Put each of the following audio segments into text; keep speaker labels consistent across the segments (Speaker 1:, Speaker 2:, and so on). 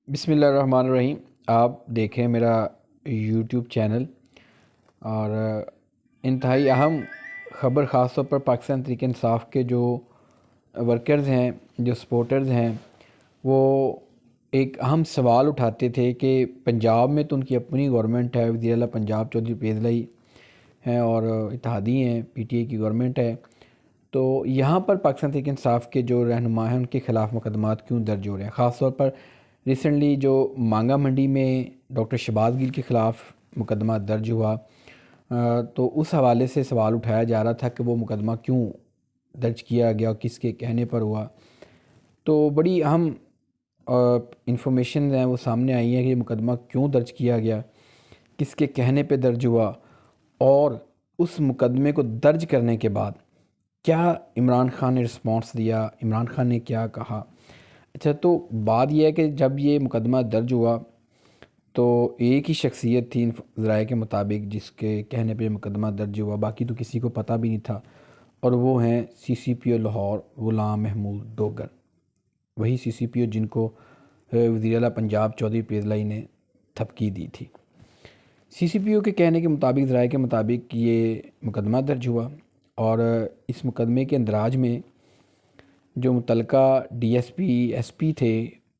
Speaker 1: بسم اللہ الرحمن الرحیم۔ آپ دیکھیں میرا یوٹیوب چینل اور انتہائی اہم خبر، خاص طور پر پاکستان تحریک انصاف کے جو ورکرز ہیں، جو سپورٹرز ہیں، وہ ایک اہم سوال اٹھاتے تھے کہ پنجاب میں تو ان کی اپنی گورنمنٹ ہے، وزیر اعلیٰ پنجاب چودھری پرویز الہی ہیں اور اتحادی ہیں، پی ٹی اے کی گورنمنٹ ہے، تو یہاں پر پاکستان تحریک انصاف کے جو رہنما ہیں ان کے خلاف مقدمات کیوں درج ہو رہے ہیں؟ خاص طور پر ریسنٹلی جو مانگا منڈی میں ڈاکٹر شہباز گل کے خلاف مقدمہ درج ہوا، تو اس حوالے سے سوال اٹھایا جا رہا تھا کہ وہ مقدمہ کیوں درج کیا گیا اور کس کے کہنے پر ہوا۔ تو بڑی اہم انفارمیشن ہیں وہ سامنے آئی ہیں کہ یہ مقدمہ کیوں درج کیا گیا، کس کے کہنے پہ درج ہوا، اور اس مقدمے کو درج کرنے کے بعد کیا عمران خان نے رسپانس دیا، عمران خان نے کیا کہا۔ اچھا، تو بات یہ ہے کہ جب یہ مقدمہ درج ہوا تو ایک ہی شخصیت تھی ذرائع کے مطابق جس کے کہنے پہ یہ مقدمہ درج ہوا، باقی تو کسی کو پتہ بھی نہیں تھا، اور وہ ہیں سی سی پی او لاہور غلام محمود ڈوگر، وہی سی سی پی او جن کو وزیر اعلیٰ پنجاب چودھری پرویز الہی نے تھپکی دی تھی۔ سی سی پی او کے کہنے کے مطابق، ذرائع کے مطابق، یہ مقدمہ درج ہوا اور اس مقدمے کے اندراج میں جو متعلقہ D S P S P تھے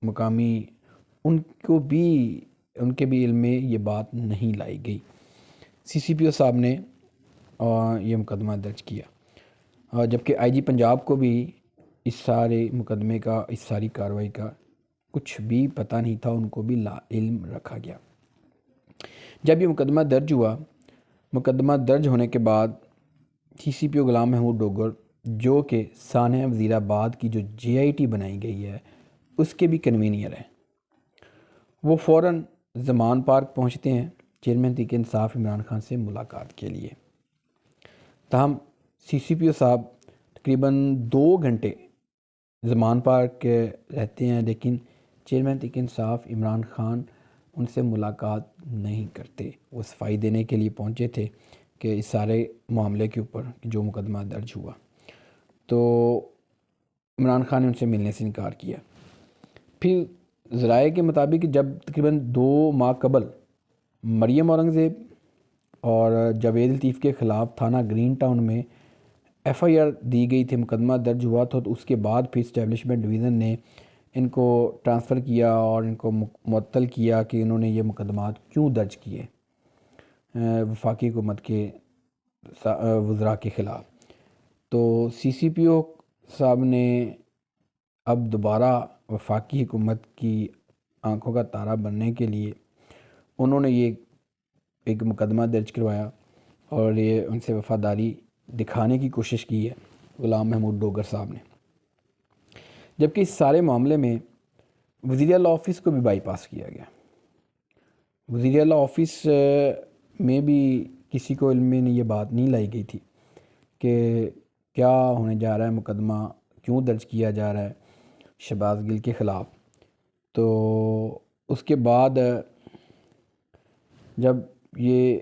Speaker 1: مقامی، ان کے بھی علم میں یہ بات نہیں لائی گئی۔ سی سی پی او صاحب نے یہ مقدمہ درج کیا، جبکہ آئی جی پنجاب کو بھی اس سارے مقدمے کا، اس ساری کارروائی کا کچھ بھی پتہ نہیں تھا، ان کو بھی لا علم رکھا گیا۔ جب یہ مقدمہ درج ہوا، مقدمہ درج ہونے کے بعد سی سی پی او غلام محمود ڈوگر، جو کہ سانحہ وزیر آباد کی جو جے آئی ٹی بنائی گئی ہے اس کے بھی کنوینئر ہیں، وہ فوراً زمان پارک پہنچتے ہیں چیئرمین تحریک انصاف عمران خان سے ملاقات کے لیے۔ تاہم سی سی پی او صاحب تقریباً 2 گھنٹے زمان پارک رہتے ہیں، لیکن چیئرمین تحریک انصاف عمران خان ان سے ملاقات نہیں کرتے۔ وہ صفائی دینے کے لیے پہنچے تھے کہ اس سارے معاملے کے اوپر جو مقدمہ درج ہوا، تو عمران خان نے ان سے ملنے سے انکار کیا۔ پھر ذرائع کے مطابق جب تقریباً 2 ماہ قبل مریم اورنگزیب اور جاوید لطیف کے خلاف تھانہ گرین ٹاؤن میں ایف آئی آر دی گئی تھی، مقدمہ درج ہوا تھا، تو اس کے بعد پھر اسٹیبلشمنٹ ڈویژن نے ان کو ٹرانسفر کیا اور ان کو معطل کیا کہ انہوں نے یہ مقدمات کیوں درج کیے وفاقی حکومت کے وزراء کے خلاف۔ تو سی سی پی او صاحب نے اب دوبارہ وفاقی حکومت کی آنکھوں کا تارا بننے کے لیے انہوں نے یہ ایک مقدمہ درج کروایا اور یہ ان سے وفاداری دکھانے کی کوشش کی ہے غلام محمود ڈوگر صاحب نے، جبکہ اس سارے معاملے میں وزیر اعلیٰ آفس کو بھی بائی پاس کیا گیا۔ وزیر اعلیٰ آفس میں بھی کسی کو علم میں یہ بات نہیں لائی گئی تھی کہ کیا ہونے جا رہا ہے، مقدمہ کیوں درج کیا جا رہا ہے شہباز گل کے خلاف۔ تو اس کے بعد جب یہ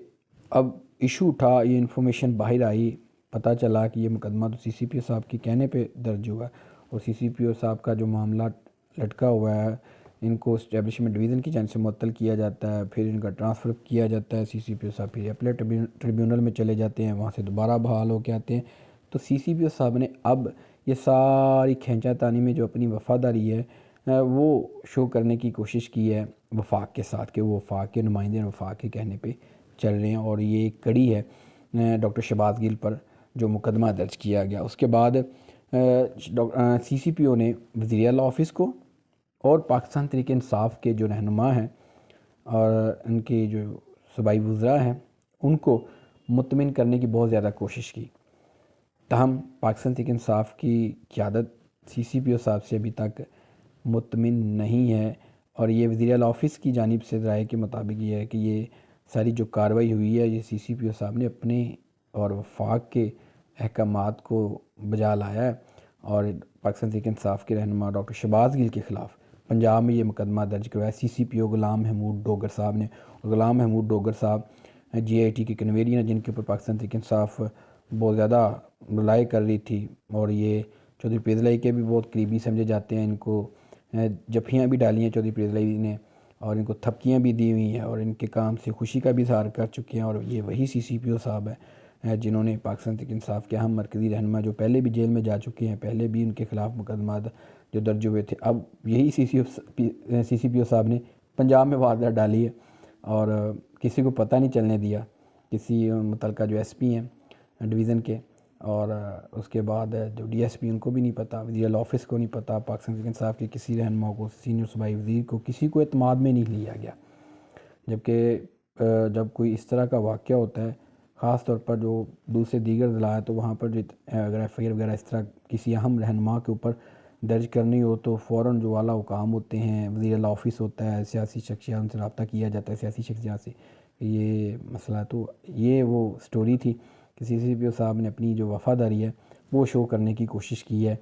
Speaker 1: اب ایشو اٹھا، یہ انفارمیشن باہر آئی، پتہ چلا کہ یہ مقدمہ تو سی سی پی او صاحب کے کہنے پہ درج ہوا ہے اور سی سی پی او صاحب کا جو معاملہ لٹکا ہوا ہے، ان کو اسٹیبلشمنٹ ڈویژن کی جانب سے معطل کیا جاتا ہے، پھر ان کا ٹرانسفر کیا جاتا ہے، سی سی پی او صاحب پھر اپیلیٹ ٹریبیونل میں چلے جاتے ہیں، وہاں سے دوبارہ بحال ہو کے آتے ہیں۔ تو سی سی پی او صاحب نے اب یہ ساری کھینچا تانی میں جو اپنی وفاداری ہے وہ شو کرنے کی کوشش کی ہے وفاق کے ساتھ، کہ وہ وفاق کے نمائندے ہیں، وفاق کے کہنے پہ چل رہے ہیں، اور یہ ایک کڑی ہے ڈاکٹر شہباز گل پر جو مقدمہ درج کیا گیا۔ اس کے بعد سی سی پی او نے وزیر اعلیٰ آفس کو اور پاکستان تحریک انصاف کے جو رہنما ہیں اور ان کے جو صوبائی وزراء ہیں ان کو مطمئن کرنے کی بہت زیادہ کوشش کی، تاہم پاکستان تحریک انصاف کی قیادت سی سی پی او صاحب سے ابھی تک مطمئن نہیں ہے، اور یہ وزیر اعلیٰ آفس کی جانب سے ذرائع کے مطابق یہ ہے کہ یہ ساری جو کارروائی ہوئی ہے یہ سی سی پی او صاحب نے اپنے اور وفاق کے احکامات کو بجا لایا ہے، اور پاکستان تحریک انصاف کے رہنما ڈاکٹر شہباز گل کے خلاف پنجاب میں یہ مقدمہ درج کروایا سی سی پی او غلام محمود ڈوگر صاحب نے۔ اور غلام محمود ڈوگر صاحب جی آئی ٹی کے کنوینئر ہیں، جن کے اوپر پاکستان تحریک انصاف بہت زیادہ رلائی کر رہی تھی، اور یہ چودھری پرویز الہی کے بھی بہت قریبی سمجھے جاتے ہیں، ان کو جفیاں بھی ڈالی ہیں چودھری پریز علی نے، اور ان کو تھپکیاں بھی دی ہوئی ہیں، اور ان کے کام سے خوشی کا بھی اظہار کر چکے ہیں۔ اور یہ وہی CCPO صاحب ہیں جنہوں نے پاکستان تحریک انصاف کے اہم مرکزی رہنما جو پہلے بھی جیل میں جا چکے ہیں، پہلے بھی ان کے خلاف مقدمات جو درج ہوئے تھے، اب یہی CCPO صاحب نے پنجاب میں واردات ڈالی ہے اور کسی کو پتہ نہیں چلنے دیا، کسی متعلقہ جو SP ہیں ڈویژن کے، اور اس کے بعد جو DSP ان کو بھی نہیں پتہ، وزیر اعلیٰ آفس کو نہیں پتہ، پاکستان تحریک انصاف کے کسی رہنما کو، سینئر صوبائی وزیر کو، کسی کو اعتماد میں نہیں لیا گیا۔ جبکہ جب کوئی اس طرح کا واقعہ ہوتا ہے، خاص طور پر جو دوسرے دیگر ضلع ہے، تو وہاں پر جو اگر FIR وغیرہ اس طرح کسی اہم رہنما کے اوپر درج کرنی ہو تو فوراً جو اعلیٰ حکام ہوتے ہیں، وزیر اعلیٰ آفس ہوتا ہے، سیاسی شخصیات ان سے رابطہ کیا جاتا ہے، سیاسی شخصیات سے یہ مسئلہ۔ تو یہ وہ سٹوری تھی کہ CCPO صاحب نے اپنی جو وفاداری ہے وہ شو کرنے کی کوشش کی ہے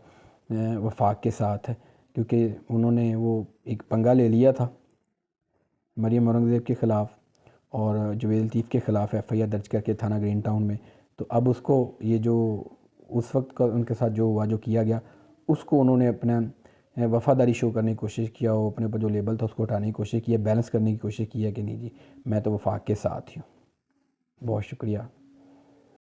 Speaker 1: وفاق کے ساتھ، کیونکہ انہوں نے وہ ایک پنگا لے لیا تھا مریم اورنگزیب کے خلاف اور جویل لطیف کے خلاف FIR درج کر کے تھانہ گرین ٹاؤن میں۔ تو اب اس کو یہ جو اس وقت کا ان کے ساتھ جو ہوا، جو کیا گیا، اس کو انہوں نے اپنا وفاداری شو کرنے کی کوشش کیا، اور اپنے اوپر جو لیبل تھا اس کو ہٹانے کی کوشش کی ہے، بیلنس کرنے کی کوشش کی ہے کہ نہیں جی میں تو وفاق کے ساتھ ہی ہوں۔ بہت شکریہ۔